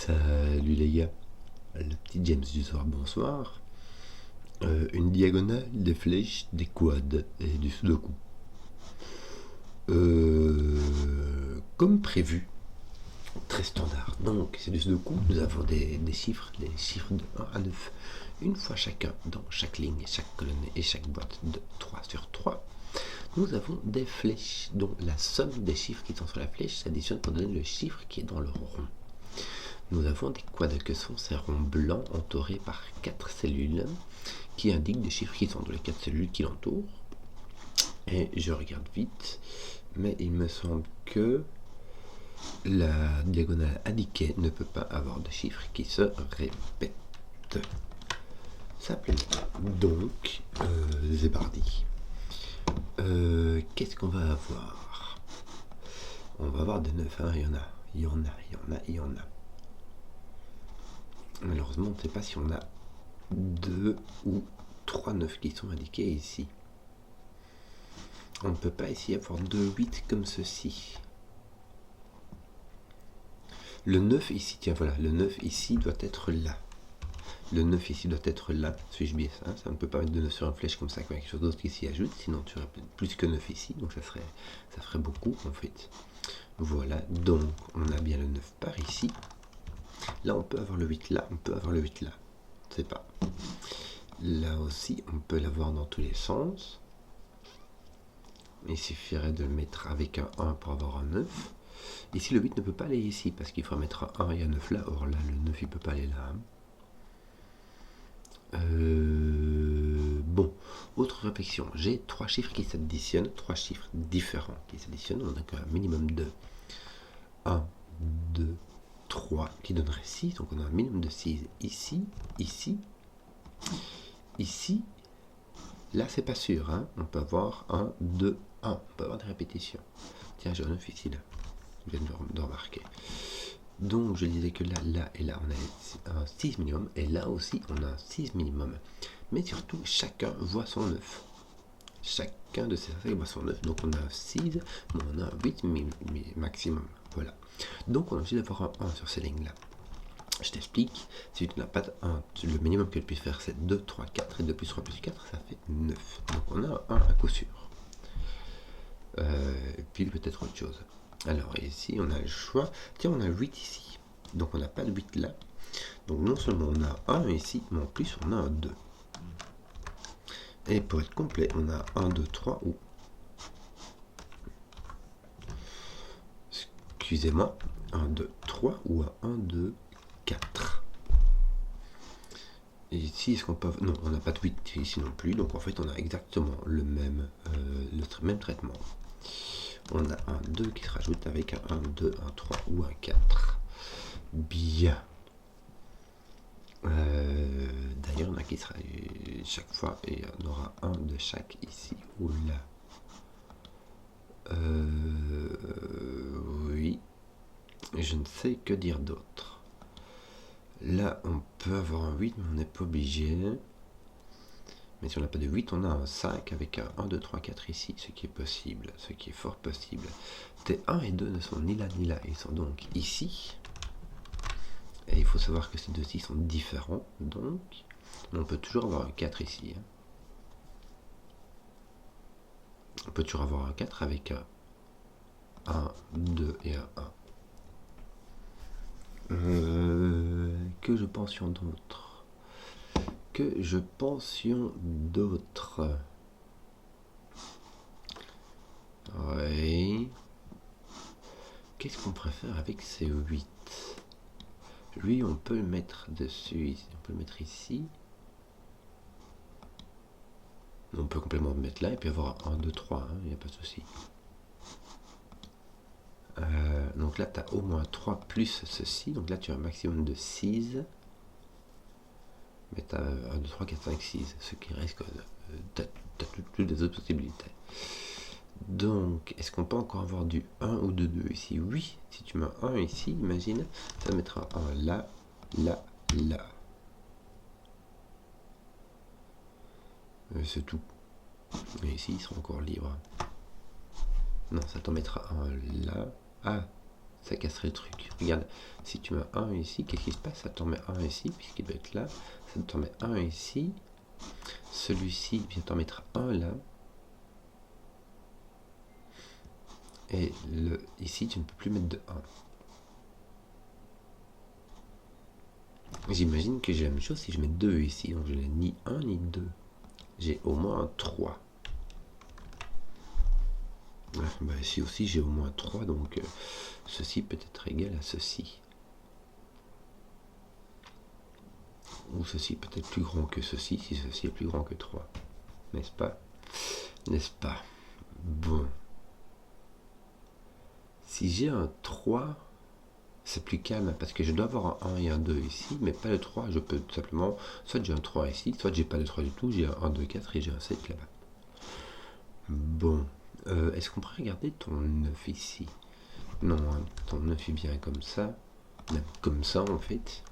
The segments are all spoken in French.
Salut les gars, le petit James du soir, bonsoir. Une diagonale, des flèches, des quads et du sudoku. Comme prévu, très standard. Donc c'est du sudoku, nous avons des chiffres de 1 à 9, une fois chacun dans chaque ligne, chaque colonne et chaque boîte de 3 sur 3. Nous avons des flèches dont la somme des chiffres qui sont sur la flèche s'additionne pour donner le chiffre qui est dans le rond. Nous avons des quads que sont ces ronds blancs entourés par 4 cellules qui indiquent des chiffres qui sont dans les 4 cellules qui l'entourent. Et je regarde vite, mais il me semble que la diagonale indiquée ne peut pas avoir de chiffres qui se répètent. Simplement. Donc, Zébardi. Qu'est-ce qu'on va avoir? On va avoir des 9, hein, il y en a. Malheureusement, on ne sait pas si on a 2 ou 3 9 qui sont indiqués ici. On ne peut pas essayer d'avoir 2 8 comme ceci. Le 9 ici, tiens voilà, le 9 ici doit être là. Le 9 ici doit être là. Suis-je bien ça? Ça ne peut pas mettre de 9 sur une flèche comme ça, qu'il y a quelque chose d'autre qui s'y ajoute, sinon tu aurais plus que 9 ici, donc ça ferait beaucoup en fait. Voilà, donc on a bien le 9 par ici. Là, on peut avoir le 8 là, on peut avoir le 8 là. Je ne sais pas. Là aussi, on peut l'avoir dans tous les sens. Il suffirait de le mettre avec un 1 pour avoir un 9. Ici, le 8 ne peut pas aller ici, parce qu'il faudra mettre un 1 et un 9 là. Or là, le 9, il ne peut pas aller là. Bon, autre réflexion. J'ai 3 chiffres qui s'additionnent, 3 chiffres différents qui s'additionnent. On a un minimum de 1, 2, 3 qui donnerait 6, donc on a un minimum de 6 ici, ici, là c'est pas sûr, hein. On peut avoir 1, 2, 1, on peut avoir des répétitions. Tiens, j'ai un 9 ici, là, je viens de remarquer. Donc je disais que là et là on a un 6 minimum, et là aussi on a un 6 minimum. Mais surtout, chacun voit son 9. Chacun de ces affaires voit son 9, donc on a un 6, mais on a un 8 maximum. Voilà. Donc on a obligé d'avoir un 1 sur ces lignes-là. Je t'explique, si tu n'as pas de 1, le minimum que tu puisses faire c'est 2, 3, 4, et 2 plus 3 plus 4, ça fait 9. Donc on a un 1 à coup sûr. Puis peut-être autre chose. Alors ici on a le choix, tiens on a 8 ici, donc on n'a pas de 8 là. Donc non seulement on a 1 ici, mais en plus on a un 2. Et pour être complet, on a 1, 2, 3 ou... Excusez-moi, 1, 2, 3 ou 1, 2, 4. Et ici, est-ce qu'on peut... Non, on n'a pas de 8 ici non plus, donc en fait on a exactement le même traitement. On a un 2 qui se rajoute avec un 1, 2, un 3 ou un 4. Bien. D'ailleurs, on a qui sera chaque fois et on aura un de chaque ici ou là. Oui. Je ne sais que dire d'autre. Là, on peut avoir un 8, mais on n'est pas obligé. Mais si on n'a pas de 8, on a un 5 avec un 1, 2, 3, 4 ici, ce qui est possible, ce qui est fort possible. Tes 1 et 2 ne sont ni là ni là, ils sont donc ici. Et il faut savoir que ces deux-ci sont différents, donc on peut toujours avoir un 4 ici. On peut toujours avoir un 4 avec un 1, 2 et un 1. Que je pensions d'autre? Oui. Qu'est-ce qu'on préfère avec ces 8? Lui, on peut le mettre dessus, on peut le mettre ici. On peut complètement le mettre là et puis avoir 1, 2, 3, il n'y a pas de souci. Donc là, tu as au moins 3 plus ceci. Donc là, tu as un maximum de 6. Mais tu as 1, 2, 3, 4, 5, 6. Ce qui reste que tu as toutes les autres possibilités. Donc, est-ce qu'on peut encore avoir du 1 ou de 2 ici? Oui, si tu mets un 1 ici, imagine, ça mettra un là, là, là. C'est tout. Mais ici, ils seront encore libres. Non, ça t'en mettra un là. Ah, ça casserait le truc. Regarde, si tu mets 1 ici, qu'est-ce qui se passe? Ça t'en met 1 ici, puisqu'il doit être là. Ça t'en met 1 ici. Celui-ci vient t'en mettre 1 là. Et ici, tu ne peux plus mettre de 1. J'imagine que j'ai la même chose si je mets 2 ici. Donc je n'ai ni 1 ni 2. J'ai au moins un 3. Ouais, bah ici aussi j'ai au moins 3, donc ceci peut être égal à ceci. Ou ceci peut être plus grand que ceci, si ceci est plus grand que 3. N'est-ce pas? N'est-ce pas? Bon. Si j'ai un 3, c'est plus calme, parce que je dois avoir un 1 et un 2 ici, mais pas le 3. Je peux tout simplement, soit j'ai un 3 ici, soit j'ai pas de 3 du tout, j'ai un 1, 2, 4 et j'ai un 7 là-bas. Bon. Est-ce qu'on pourrait regarder ton 9 ici? Non, hein, ton 9 est bien comme ça. Même comme ça en fait.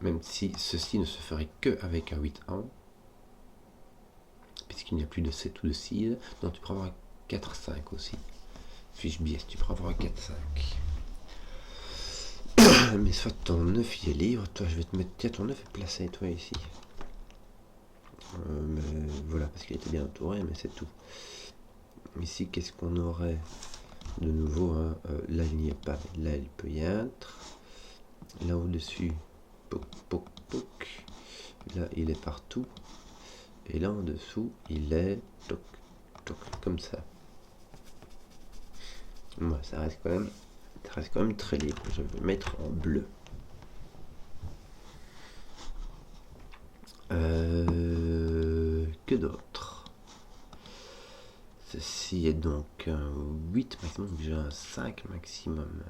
Même si ceci ne se ferait que avec un 8-1. Puisqu'il n'y a plus de 7 ou de 6. Donc tu pourras avoir un 4-5 aussi. Fiche biais, tu pourras avoir un 4-5. Mais soit ton 9 il est libre. Toi je vais te mettre. Tiens, ton 9 est placé toi ici. Mais voilà, parce qu'il était bien entouré, mais c'est tout. Ici, qu'est-ce qu'on aurait de nouveau hein, là, il n'y a pas. Là, il peut y être. Là, au-dessus, poc, poc, poc. Là, il est partout. Et là, en dessous, il est toc, toc, comme ça. Moi, ça reste quand même très libre. Je vais mettre en bleu. Que d'autre? Ceci est donc un 8 maximum, j'ai un 5 maximum.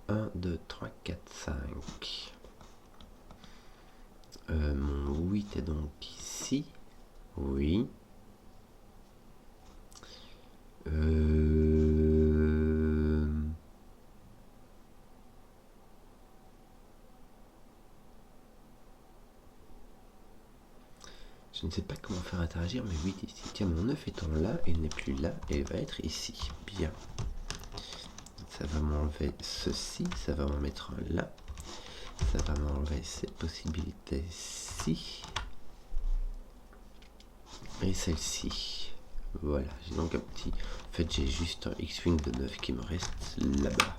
1, 2, 3, 4, 5. Mon 8 est donc ici. Oui. Je ne sais pas comment faire interagir mes 8 ici. Tiens, mon 9 étant là, il n'est plus là, et il va être ici. Bien. Ça va m'enlever ceci, ça va m'en mettre un là. Ça va m'enlever ces possibilités-ci. Et celle-ci. Voilà, j'ai donc un petit... En fait, j'ai juste un X-Wing de 9 qui me reste là-bas.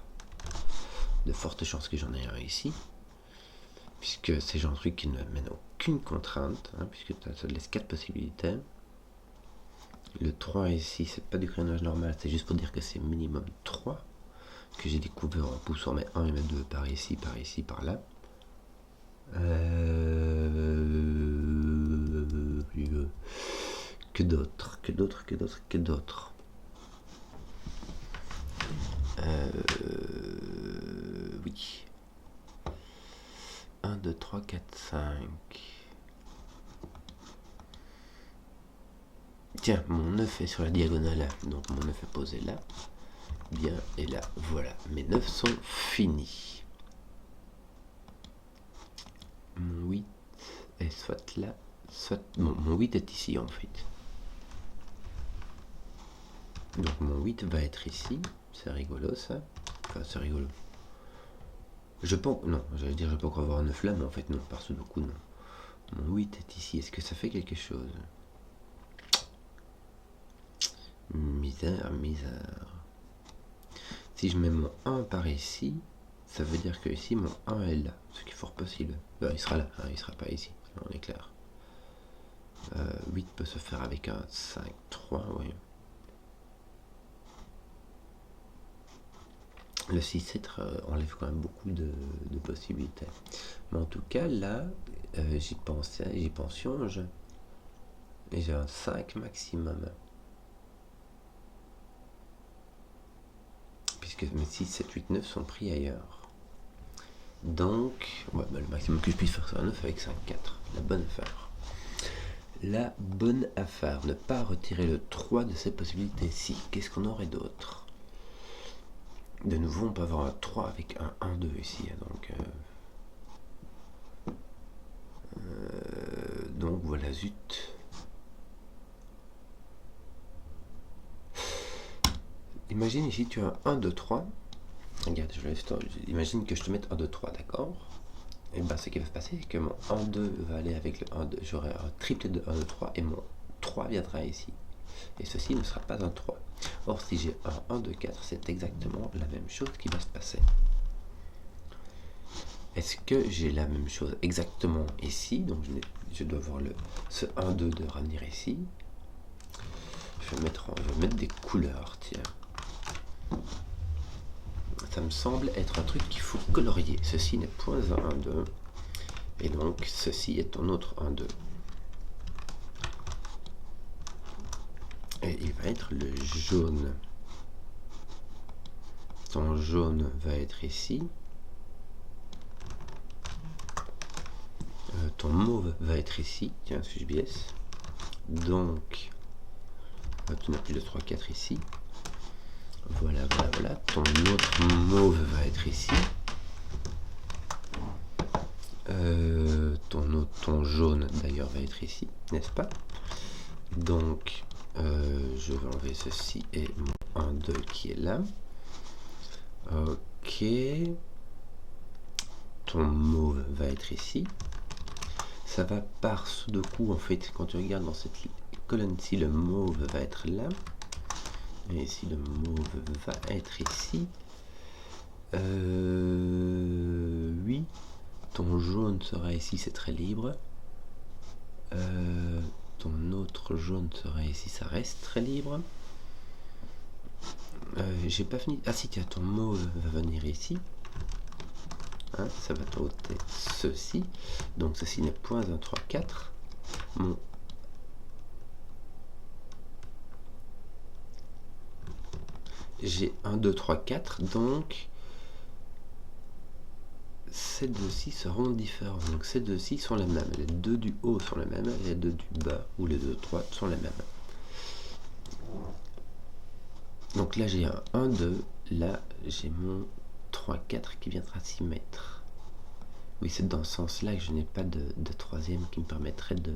De fortes chances que j'en ai un ici. Puisque c'est genre de truc qui ne mène aucune contrainte, hein, puisque ça te laisse 4 possibilités. Le 3 ici, c'est pas du crénage normal, c'est juste pour dire que c'est minimum 3 que j'ai découvert en poussant mes 1 et mes 2 par ici, par là. Que d'autres. Oui. 1, 2, 3, 4, 5. Tiens, mon 9 est sur la diagonale là, donc mon 9 est posé là. Bien, et là, voilà. Mes 9 sont finis. Mon 8 est soit là, soit... Bon, mon 8 est ici en fait. Donc mon 8 va être ici. C'est rigolo ça. Enfin, c'est rigolo. Je pense... Non, j'allais dire je peux encore avoir un 9 là, mais en fait non, par ce coup non. Mon 8 est ici. Est-ce que ça fait quelque chose? Misère. Si je mets mon 1 par ici, ça veut dire que ici mon 1 est là, ce qui est fort possible. Il sera là, hein, il sera pas ici, on est clair. 8 peut se faire avec un 5, 3, oui. Le 6, 7 enlève quand même beaucoup de possibilités. Mais en tout cas, là, j'y pensais, j'y pensionge. Et j'ai un 5 maximum. Puisque mes 6, 7, 8, 9 sont pris ailleurs. Donc, ouais, bah, le maximum que je puisse faire, c'est un 9 avec 5, 4. La bonne affaire. La bonne affaire. Ne pas retirer le 3 de ces possibilités-ci. Qu'est-ce qu'on aurait d'autre? De nouveau, on peut avoir un 3 avec un 1, 2 ici. Donc voilà, zut. imagine ici tu as 1, 2, 3. Regarde, imagine que je te mette 1, 2, 3, d'accord? Et bien ce qui va se passer, c'est que mon 1, 2 va aller avec le 1, 2. J'aurai un triplet de 1, 2, 3 et mon 3 viendra ici. Et ceci ne sera pas un 3. Or, si j'ai un 1, 2, 4, c'est exactement la même chose qui va se passer. Est-ce que j'ai la même chose exactement ici? Donc je dois voir ce 1, 2 de revenir ici. Je vais mettre des couleurs, tiens. Ça me semble être un truc qu'il faut colorier. Ceci n'est point un 1, 2. Et donc, ceci est un autre 1, 2. Et il va être le jaune. Ton jaune va être ici. Ton mauve va être ici. Tiens, suis-je biais? Donc, tu n'as plus de 3, 4 ici. Voilà, voilà, voilà. Ton autre mauve va être ici. Ton jaune d'ailleurs va être ici, n'est-ce pas? Donc, je vais enlever ceci et mon 1, 2 qui est là. Ok. Ton mauve va être ici. Ça va par Sudoku en fait. Quand tu regardes dans cette colonne-ci, le mauve va être là. Et ici, le mauve va être ici. Oui. Ton jaune sera ici, c'est très libre. Ton autre jaune sera ici, ça reste très libre. J'ai pas fini. Ah si, tiens, ton mauve va venir ici. Hein, ça va t'ôter ceci. Donc ceci n'est point un 3, 4. Mon j'ai 1, 2, 3, 4. Donc ces deux-ci seront différents. Donc ces deux-ci sont les mêmes. Les deux du haut sont les mêmes. Les deux du bas ou les deux de droite sont les mêmes. Donc là j'ai un 1, 2. Là j'ai mon 3, 4 qui viendra s'y mettre. Oui, c'est dans ce sens-là que je n'ai pas de troisième qui me permettrait de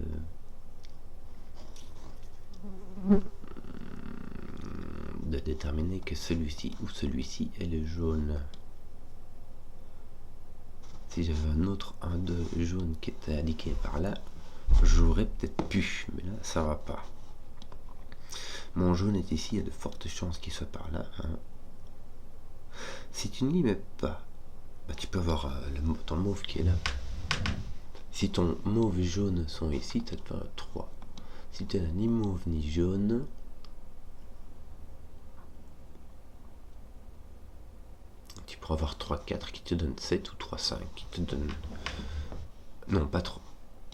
déterminer que celui-ci ou celui-ci est le jaune. Si j'avais un autre 1, 2 jaune qui était indiqué par là, j'aurais peut-être pu, mais là ça va pas. Mon jaune est ici, il y a de fortes chances qu'il soit par là. Hein. Si tu n'y mets pas, bah, tu peux avoir ton mauve qui est là. Si ton mauve et jaune sont ici, tu as un 3. Si tu n'as ni mauve ni jaune, tu pourras avoir 3, 4 qui te donne 7 ou 3, 5 qui te donne... Non, pas 3.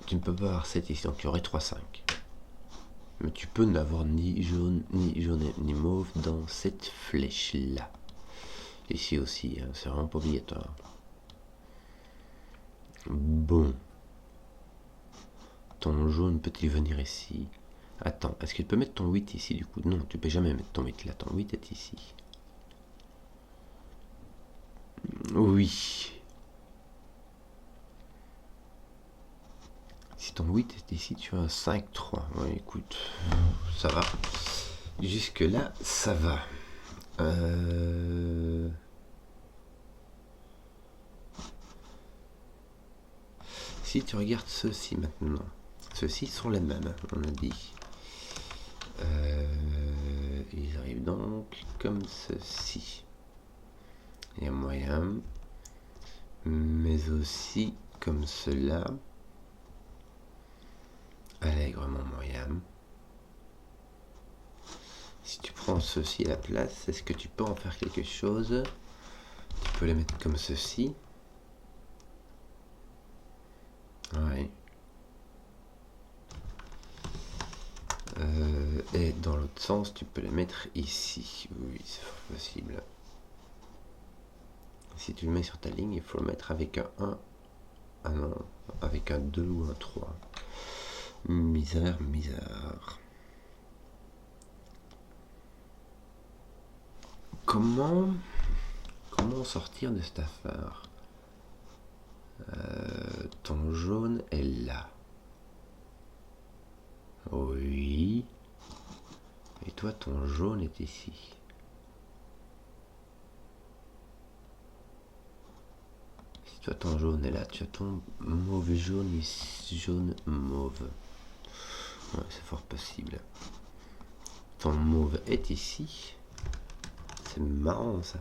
Tu ne peux pas avoir 7 ici, donc tu aurais 3, 5. Mais tu peux n'avoir ni jaune, ni mauve dans cette flèche-là. Ici aussi, hein, c'est vraiment pas obligatoire. Bon. Ton jaune peut-il venir ici? Attends, est-ce que tu peux mettre ton 8 ici du coup? Non, tu peux jamais mettre ton 8 là, ton 8 est ici. Oui. Si ton 8 est ici, tu as un 5, 3. Ouais, écoute, ça va. Jusque là, ça va. Si tu regardes ceux-ci maintenant, ceux-ci sont les mêmes, on a dit. Ils arrivent donc comme ceci. Il y a moyen, mais aussi comme cela, allègrement moyen. Si tu prends ceci à la place, est-ce que tu peux en faire quelque chose? Tu peux les mettre comme ceci. Ouais. Et dans l'autre sens, tu peux les mettre ici. Oui, c'est possible. Si tu le mets sur ta ligne, il faut le mettre avec un 1. Ah non, avec un 2 ou un 3. Misère, misère. Comment sortir de cette affaire? Ton jaune est là. Oui. Et toi, ton jaune est ici. Tu as ton jaune, et là, tu as ton mauve jaune, ici, jaune mauve. Ouais, c'est fort possible. Ton mauve est ici. C'est marrant, ça.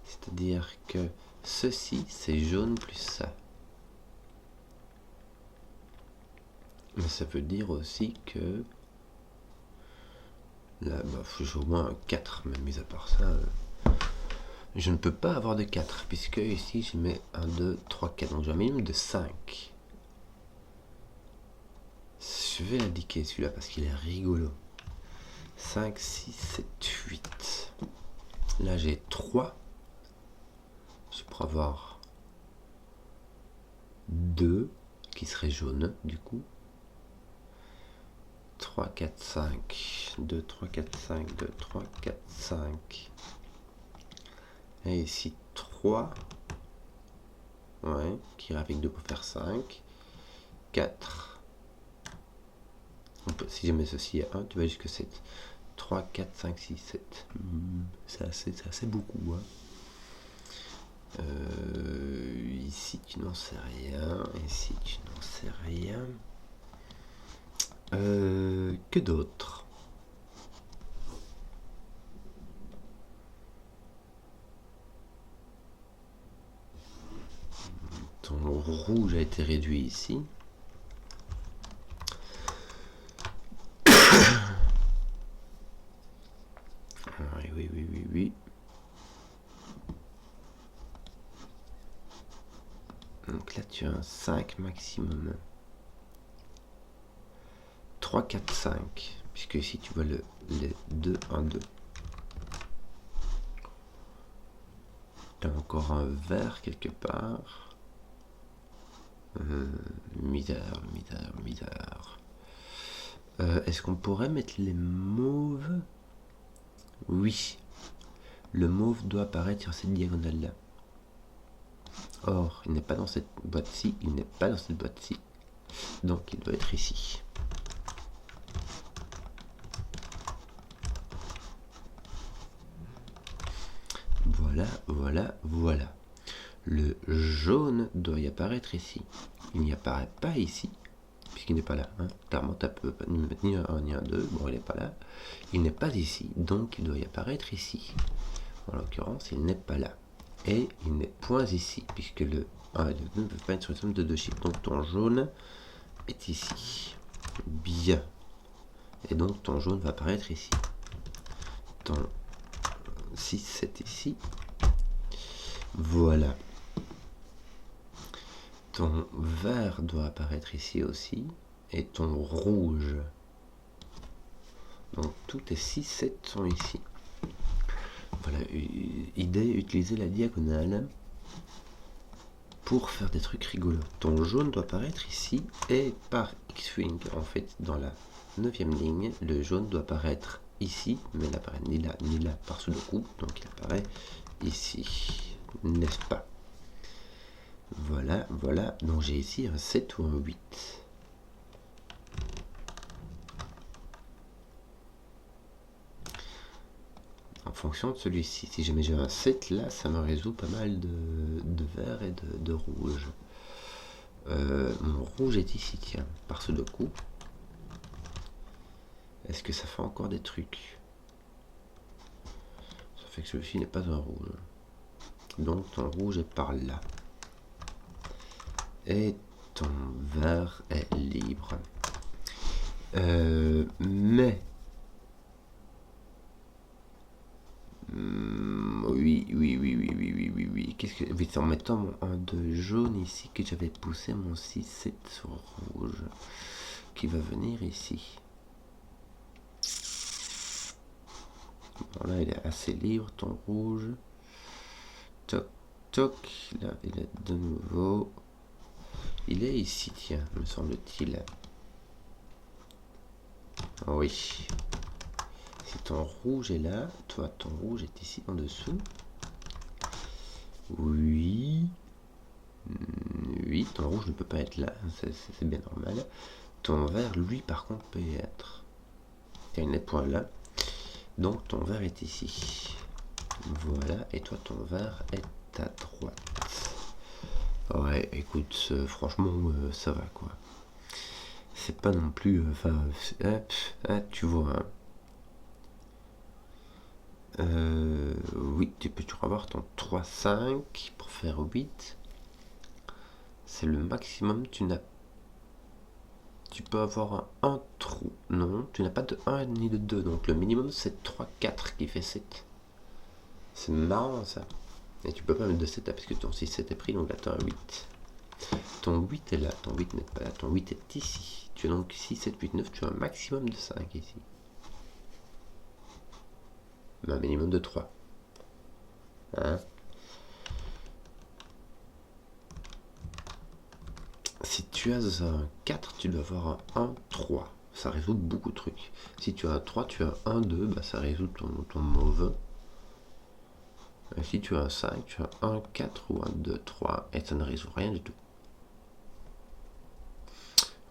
C'est-à-dire que ceci, c'est jaune plus ça. Mais ça veut dire aussi que... Là, bah, j'ai au moins un 4, mais mis à part ça... je ne peux pas avoir de 4, puisque ici, je mets 1, 2, 3, 4. Donc j'ai un minimum de 5. Je vais l'indiquer celui-là, parce qu'il est rigolo. 5, 6, 7, 8. Là, j'ai 3. Je pourrais avoir 2, qui serait jaune, du coup. 3, 4, 5. 2, 3, 4, 5. 2, 3, 4, 5. Et ici 3. Ouais, qui ira avec 2 pour faire 5. 4. Si je mets ceci à 1, tu vas jusqu'à 7. 3, 4, 5, 6, 7. C'est assez beaucoup. Hein. Ici, tu n'en sais rien. Ici, tu n'en sais rien. Que d'autre? Ton rouge a été réduit ici. Oui. Donc là, tu as un 5 maximum. 3, 4, 5. Puisque ici, tu vois les 2, 1, 2. Tu as encore un vert quelque part. Misère. Est-ce qu'on pourrait mettre les mauves? Oui. Le mauve doit apparaître sur cette diagonale-là. Or, il n'est pas dans cette boîte-ci, il n'est pas dans cette boîte-ci. Donc, il doit être ici. Voilà. Le jaune doit y apparaître ici. Il n'y apparaît pas ici, puisqu'il n'est pas là. Hein. Clairement, tu peux pas ni mettre ni un ni un 2. Bon, il n'est pas là. Il n'est pas ici, donc il doit y apparaître ici. En l'occurrence, il n'est pas là. Et il n'est point ici, puisque le 1 et le 2 ne peuvent pas être sur une somme de 2 chiffres. Donc ton jaune est ici. Bien. Et donc ton jaune va apparaître ici. Ton 6, 7 ici. Voilà. Ton vert doit apparaître ici aussi. Et ton rouge. Donc tous tes 6, 7 sont ici. Voilà, idée, utiliser la diagonale pour faire des trucs rigolos. Ton jaune doit apparaître ici et par X-Wing, en fait, dans la 9e ligne, le jaune doit apparaître ici, mais il n'apparaît ni là par sous le coup, donc il apparaît ici, n'est-ce pas? Voilà, donc j'ai ici un 7 ou un 8. En fonction de celui-ci, si jamais j'ai un 7 là, ça me résout pas mal de vert et de rouge. Mon rouge est ici, tiens, par ce deux coups. Est-ce que ça fait encore des trucs? Ça fait que celui-ci n'est pas un rouge. Donc ton rouge est par là. Et ton vert est libre. Mais... Oui. Qu'est-ce que... Oui, c'est en mettant mon 1, 2 jaune ici que j'avais poussé mon 6, 7 sur rouge. Qui va venir ici. Bon, là, il est assez libre, ton rouge. Toc, toc. Là, il est de nouveau... Il est ici, tiens, me semble-t-il. Oui. Si ton rouge est là, toi, ton rouge est ici en dessous. Oui. Oui, ton rouge ne peut pas être là, c'est bien normal. Ton vert, lui, par contre, peut y être. Il y a une point là. Donc, ton vert est ici. Voilà, et toi, ton vert est ta droite. Ouais, écoute, franchement, ça va quoi. C'est pas non plus... tu vois. Oui, tu peux toujours avoir ton 3-5 pour faire 8. C'est le maximum. Tu peux avoir un trou. Non, tu n'as pas de 1 ni de 2. Donc le minimum c'est 3-4 qui fait 7. C'est marrant ça. Et tu peux pas mettre de 7 parce que ton 6-7 est pris, donc là tu as un 8. Ton 8 est là, ton 8 n'est pas là, ton 8 est ici. Tu as donc 6, 7, 8, 9, tu as un maximum de 5 ici. Mais un minimum de 3. Hein? Si tu as un 4, tu dois avoir un 1-3. Ça résout beaucoup de trucs. Si tu as un 3, tu as un 2, bah ça résout ton mauve. Et si tu as un 5, tu as un 4 ou un 2, 3, et ça ne résout rien du tout.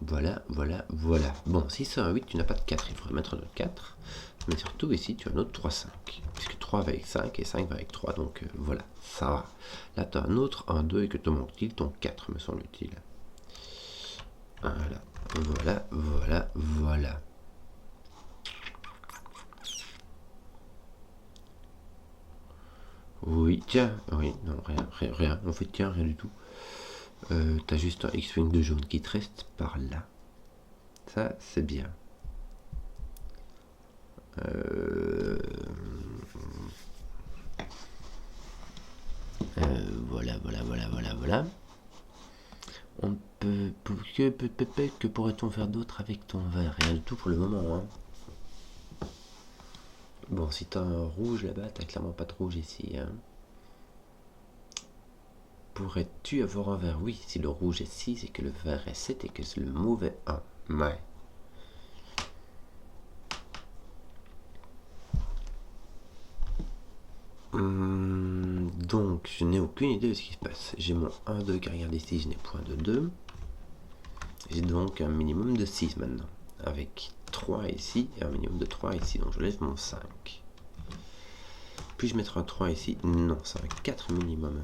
Voilà. Bon, si c'est un 8, tu n'as pas de 4, il faudrait mettre un autre 4. Mais surtout ici, tu as un autre 3-5. Puisque 3 va avec 5 et 5 va avec 3, donc voilà, ça va. Là, tu as un autre 1-2 et que te manque-t-il? Ton 4, me semble-t-il. Voilà. Oui, tiens, oui, non, rien. En fait, tiens, rien du tout. T'as juste un X-Wing de jaune qui te reste par là. Ça, c'est bien. Voilà. On peut... Que pourrait-on faire d'autre avec ton vert? Rien du tout pour le moment, hein. Bon, si t'as un rouge là-bas, t'as clairement pas de rouge ici, hein. Pourrais-tu avoir un vert? Oui, si le rouge est 6 et que le vert est 7 et que le mauve est 1. Ouais. Donc, je n'ai aucune idée de ce qui se passe. J'ai mon 1-2 qui regarde ici, je n'ai point de 2. J'ai donc un minimum de 6 maintenant. Avec 3 ici et un minimum de 3 ici. Donc, je laisse mon 5. Puis-je mettre un 3 ici? Non, c'est un 4 minimum.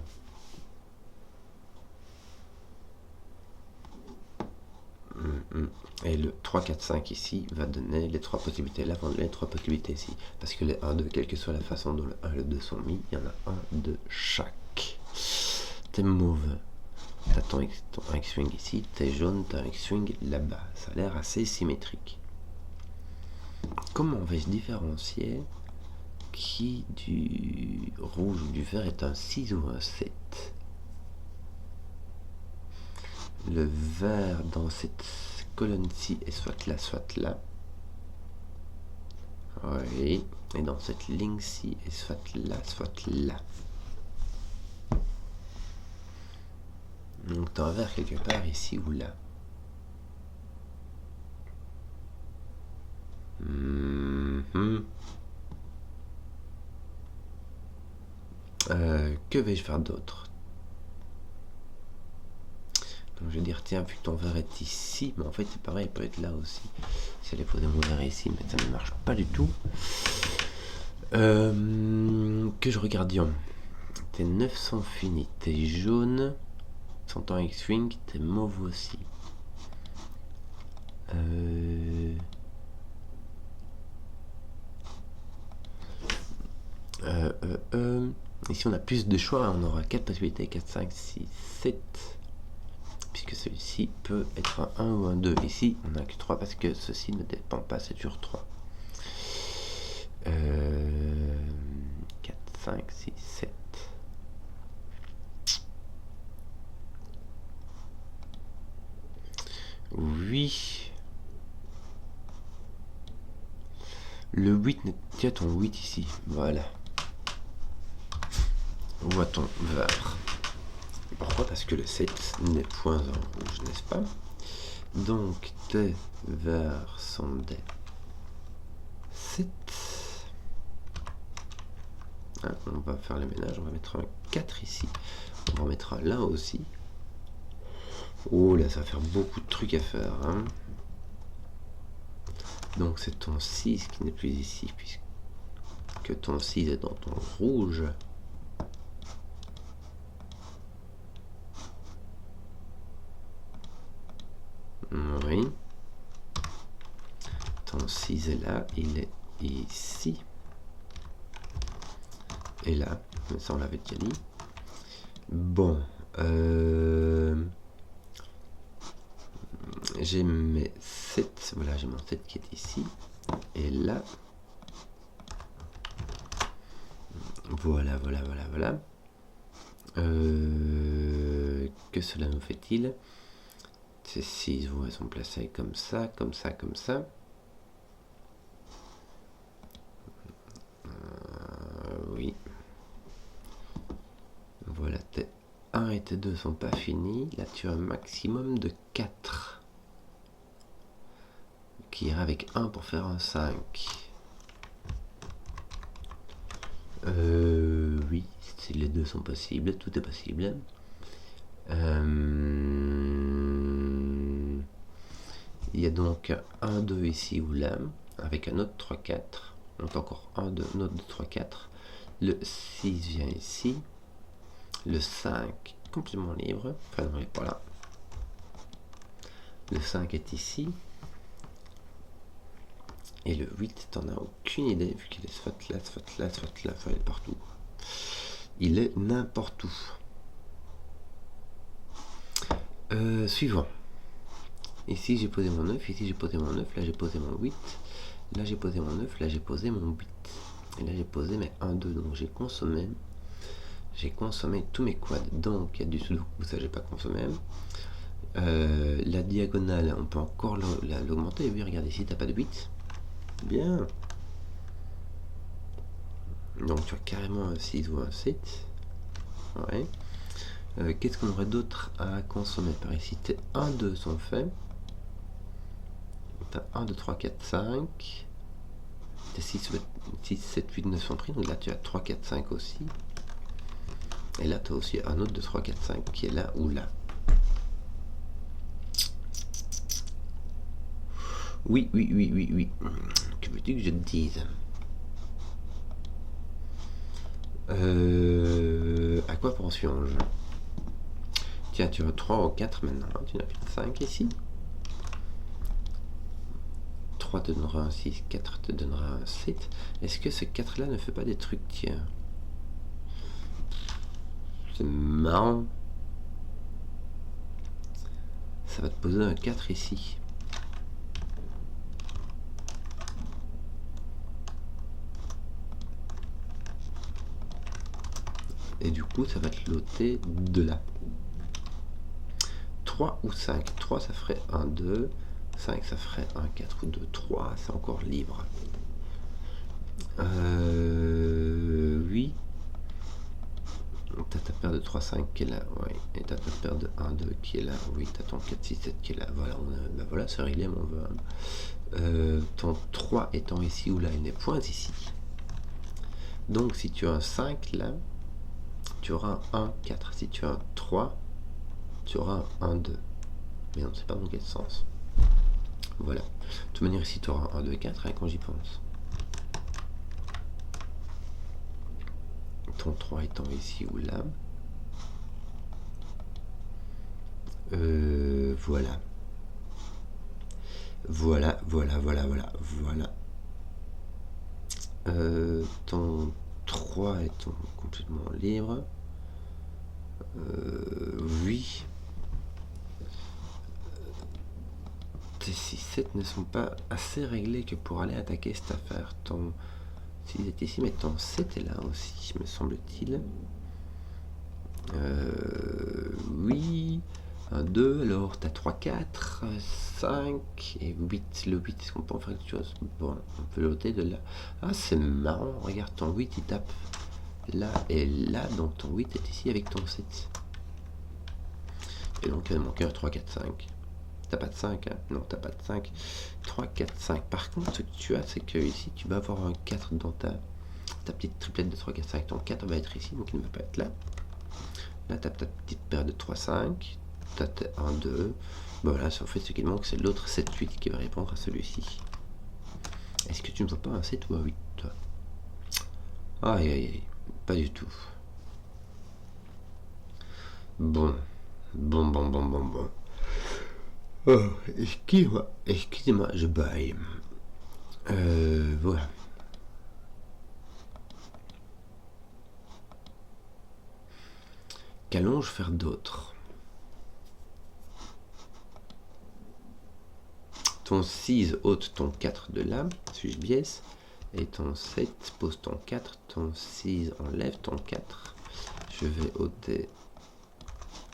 Et le 3, 4, 5 ici va donner les 3 possibilités. Là, va donner les 3 possibilités ici. Parce que les 1, 2, quelle que soit la façon dont le 1 et le 2 sont mis, il y en a un de chaque. T'es mauve. T'as ton X-Wing ici. T'es jaune, t'as un X-Wing là-bas. Ça a l'air assez symétrique. Comment vais-je différencier qui du rouge ou du vert est un 6 ou un 7? Le vert dans cette colonne-ci est soit là. Oui. Et dans cette ligne-ci est soit là. Donc tu as un vert quelque part ici ou là. Que vais-je faire d'autre? Donc je vais dire, tiens, vu que ton verre est ici, mais en fait c'est pareil, il peut être là aussi. Si j'allais poser mon verre ici, mais ça ne marche pas du tout. Que je regarde, tes 9 sont finis, t'es jaune, sont en X-Wing, t'es mauve aussi. Ici on a plus de choix, on aura 4 possibilités, 4, 5, 6, 7. Puisque celui-ci peut être un 1 ou un 2. Ici, on n'a que 3 parce que ceci ne dépend pas, c'est toujours 3. 4, 5, 6, 7. Oui. Le 8, tu as ton 8 ici. Voilà. Où a ton vert? Pourquoi? Parce que le 7 n'est point en rouge, n'est-ce pas? Donc, tes verts sont des 7. Ah, on va faire les ménages, on va mettre un 4 ici. On va en mettre un là aussi. Oh là, ça va faire beaucoup de trucs à faire, hein. Donc c'est ton 6 qui n'est plus ici, puisque ton 6 est dans ton rouge. est là, il est ici. Et là, mais ça on l'avait déjà dit. Bon, j'ai mes 7, voilà, j'ai mon 7 qui est ici. Et là, voilà. Que cela nous fait-il? Ces 6 elles sont placées comme ça. Oui. Voilà, T1 et T2 sont pas finis. Là, tu as un maximum de 4. Qui ira avec 1 pour faire un 5. Oui, si les deux sont possibles, tout est possible. Il y a donc un 2 ici ou là, avec un autre 3, 4. Donc encore un 2, un autre 3, 4. Le 6 vient ici. Le 5 complètement libre. Enfin non, il n'est pas là. Le 5 est ici. Et le 8, t'en as aucune idée, vu qu'il est soit là, il est partout. Il est n'importe où. Suivant. Ici j'ai posé mon 9, ici j'ai posé mon 9, là j'ai posé mon 8, là j'ai posé mon 9, là j'ai posé mon 8. Et là j'ai posé mes 1, 2, donc j'ai consommé tous mes quads. Donc il y a du sudoku, ça j'ai pas consommé. La diagonale, on peut encore l'augmenter. Oui, regarde ici, t'as pas de 8. Bien. Donc tu as carrément un 6 ou un 7. Ouais. Qu'est-ce qu'on aurait d'autre à consommer par ici? Tes 1, 2 sont faits. T'as 1, 2, 3, 4, 5. Tes 6, 7, 8, 9 sont pris. Donc là tu as 3, 4, 5 aussi. Et là tu as aussi un autre de 3, 4, 5 qui est là ou là. Oui. Que veux-tu que je te dise? À quoi pensions-je? Tiens, tu as 3 ou 4 maintenant. Tu n'as plus de 5 ici. 3 te donnera un 6, 4 te donnera un 7. Est-ce que ce 4 là ne fait pas des trucs? Tiens. C'est marrant. Ça va te poser un 4 ici. Et du coup, ça va te loter de là. 3 ou 5. 3, ça ferait 1, 2. 5, ça ferait 1, 4 ou 2. 3, c'est encore libre. Oui. T'as ta paire de 3, 5 qui est là. Oui. Et t'as ta paire de 1, 2 qui est là. Oui, t'as ton 4, 6, 7 qui est là. Voilà, ben voilà, c'est réglé, mon vœu. Ton 3 étant ici ou là, il n'est point ici. Donc, si tu as un 5 là, tu auras un 1, 4. Si tu as un 3, tu auras un 1, 2. Mais on ne sait pas dans quel sens. Voilà. De toute manière, ici, tu auras un 1, 2, 4, hein, quand j'y pense. Ton 3 étant ici ou là. Voilà. Ton 3 étant complètement libre. Oui. Tes 6, 7 ne sont pas assez réglés que pour aller attaquer cette affaire. Ton 6 est ici, mais ton 7 est là aussi, me semble-t-il. Oui. 1, 2, alors t'as 3, 4, 5 et 8. Le 8, est-ce qu'on peut en faire quelque chose? Bon, on peut l'ôter de là. Ah, c'est marrant, regarde, ton 8 il tape là et là, donc ton 8 est ici avec ton 7. Et donc il va manquer un 3, 4, 5. T'as pas de 5, hein? Non, t'as pas de 5. 3, 4, 5. Par contre, ce que tu as, c'est que ici, tu vas avoir un 4 dans ta petite triplette de 3, 4, 5. Ton 4 va être ici, donc il ne va pas être là. Là, t'as ta petite paire de 3, 5. T'as 1, 2. Bon, voilà, en fait, ce qu'il manque, c'est l'autre 7, 8 qui va répondre à celui-ci. Est-ce que tu ne vois pas un 7 ou un 8, toi? Aïe, pas du tout. Bon. Oh, excusez-moi, je baille. Voilà. Qu'allons-je faire d'autre? Ton 6 ôte ton 4 de là, suis-je biais? Et ton 7 pose ton 4, ton 6 enlève ton 4. Je vais ôter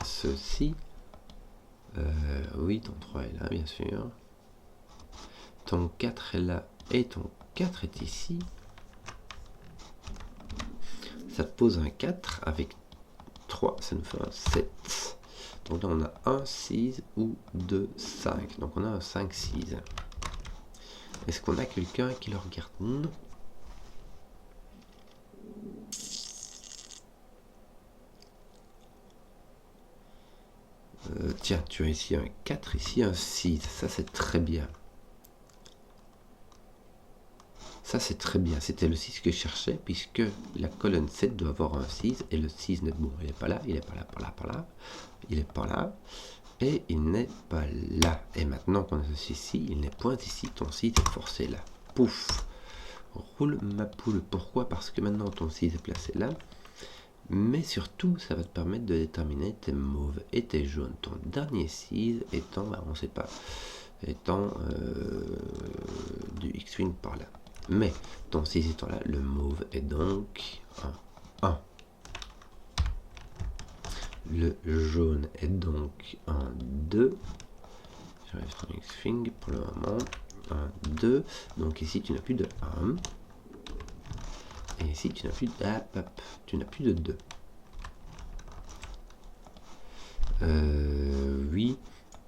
ceci. Oui, ton 3 est là, bien sûr. Ton 4 est là et ton 4 est ici. Ça te pose un 4 avec 3, ça nous fait un 7. Donc là, on a un 6 ou 2, 5. Donc on a un 5, 6. Est-ce qu'on a quelqu'un qui le regarde? Non. Tiens, tu as ici un 4, ici un 6. Ça, c'est très bien. Ça, c'est très bien. C'était le 6 que je cherchais, puisque la colonne 7 doit avoir un 6, et le 6 n'est bon. Il n'est pas là, il n'est pas là, pas là, pas là. Il n'est pas là, et il n'est pas là. Et maintenant qu'on a ce 6 ici, il n'est point ici. Ton 6 est forcé là. Pouf! Roule ma poule. Pourquoi? Parce que maintenant ton 6 est placé là. Mais surtout, ça va te permettre de déterminer tes mauves et tes jaunes. Ton dernier 6 étant, bah, on ne sait pas, étant du X-Wing par là. Mais ton 6 étant là, le mauve est donc un 1. Le jaune est donc un 2. Je reste en X-Wing pour le moment. Un 2. Donc ici, tu n'as plus de 1. Et ici, tu n'as plus de... tu n'as plus de 2. Oui,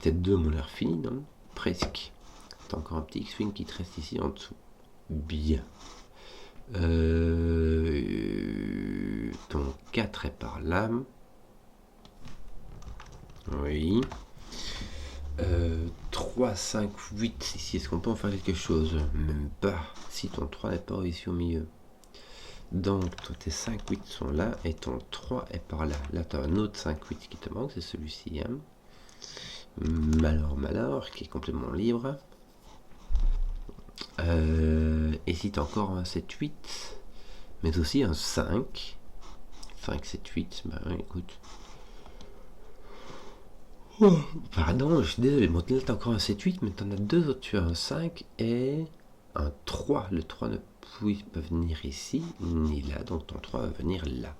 tes 2 m'ont l'air finis, non? Presque. T'as encore un petit X-Wing qui te reste ici en dessous. Bien. Ton 4 est par là. Oui. 3, 5, 8 ici. Est-ce qu'on peut en faire quelque chose? Même pas. Si ton 3 n'est pas ici au milieu. Donc, toi, tes 5, 8 sont là et ton 3 est par là. Là, tu as un autre 5, 8 qui te manque, c'est celui-ci. Hein. Malheur, qui est complètement libre. Et si tu as encore un 7, 8, mais aussi un 5. 5, 7, 8, bah écoute. Oh, pardon, je suis désolé. Bon, là, tu as encore un 7, 8, mais tu en as deux autres. Tu as un 5 et un 3. Le 3 ne peut pas venir ici, ni là. Donc ton 3 va venir là.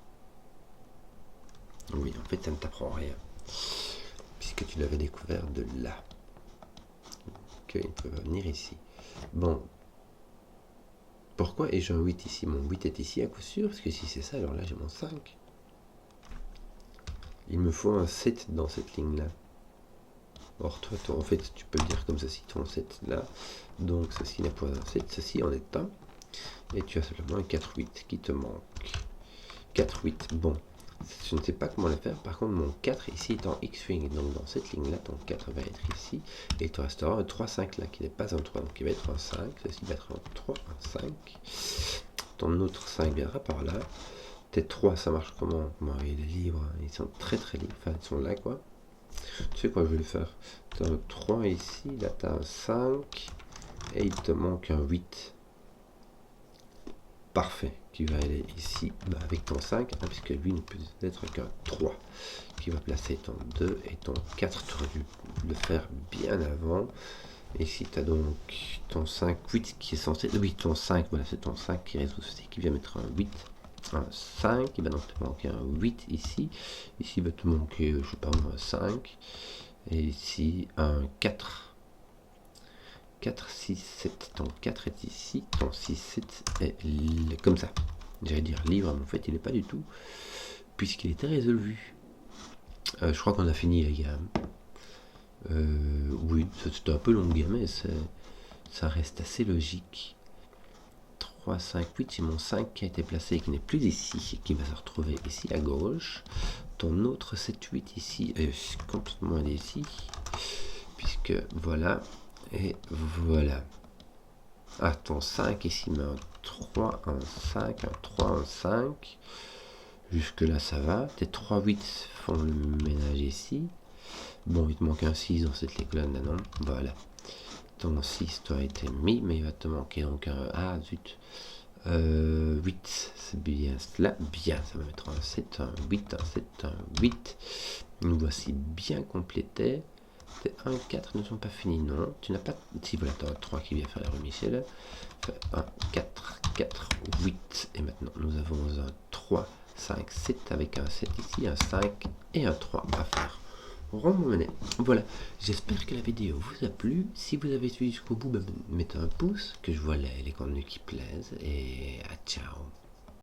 Oui, en fait, ça ne t'apprend rien. Puisque tu l'avais découvert de là. Qu'il peut venir ici. Bon. Pourquoi ai-je un 8 ici? Mon 8 est ici à coup sûr. Parce que si c'est ça, alors là, j'ai mon 5. Il me faut un 7 dans cette ligne-là. Or, toi, en fait, tu peux le dire comme ceci, ton 7 là. Donc, ceci n'est pas un 7, ceci en est un. Et tu as simplement un 4-8 qui te manque. 4-8, bon. Je ne sais pas comment le faire. Par contre, mon 4 ici est en X-Wing. Donc, dans cette ligne-là, ton 4 va être ici. Et tu restera un 3-5 là, qui n'est pas un 3. Donc, il va être un 5. Ceci va être un 3, un 5. Ton autre 5 viendra par là. Tes 3, ça marche comment? Bon, il est libre. Ils sont très très libres. Enfin, ils sont là, quoi. Tu sais quoi, je vais le faire. Tu as un 3 ici. Là, tu as un 5. Et il te manque un 8. Parfait, qui va aller ici avec ton 5, hein, puisque lui ne peut être qu'un 3, qui va placer ton 2 et ton 4, tu aurais dû le faire bien avant. Et ici tu as donc ton 5, 8 qui est censé, oui ton 5, voilà c'est ton 5 qui résout ceci, qui vient mettre un 8, un 5, il va donc te manquer un 8 ici, ici va te manquer, je sais pas moi, un 5, et ici un 4. 4, 6, 7, ton 4 est ici, ton 6, 7 est comme ça. J'allais dire libre, mais en fait il n'est pas du tout, puisqu'il était résolu. Je crois qu'on a fini les gars. Oui, c'était un peu long mais ça reste assez logique. 3, 5, 8, c'est mon 5 qui a été placé et qui n'est plus ici, et qui va se retrouver ici à gauche. Ton autre 7, 8 ici est complètement ici, puisque voilà. Et voilà. Ah, ton 5 ici, mais un 3, un 5, un 3, un 5. Jusque là, ça va. Tes 3, 8 font le ménage ici. Bon, il te manque un 6 dans cette colonne là, non? Voilà. Ton 6 doit été mis, mais il va te manquer donc un... Ah, zut. 8, c'est bien cela. Bien, ça va mettre un 7, un 8, un 7, un 8. Nous voici bien complétés. Les 1, 4 ne sont pas finis, non. Tu n'as pas... Si, voilà, tu as 3 qui vient faire la remise. 1, 4, 4, 8. Et maintenant, nous avons un 3, 5, 7 avec un 7 ici, un 5 et un 3 à faire. Remonnaie. Voilà, j'espère que la vidéo vous a plu. Si vous avez suivi jusqu'au bout, mettez un pouce, que je vois les contenus qui plaisent. Et ciao.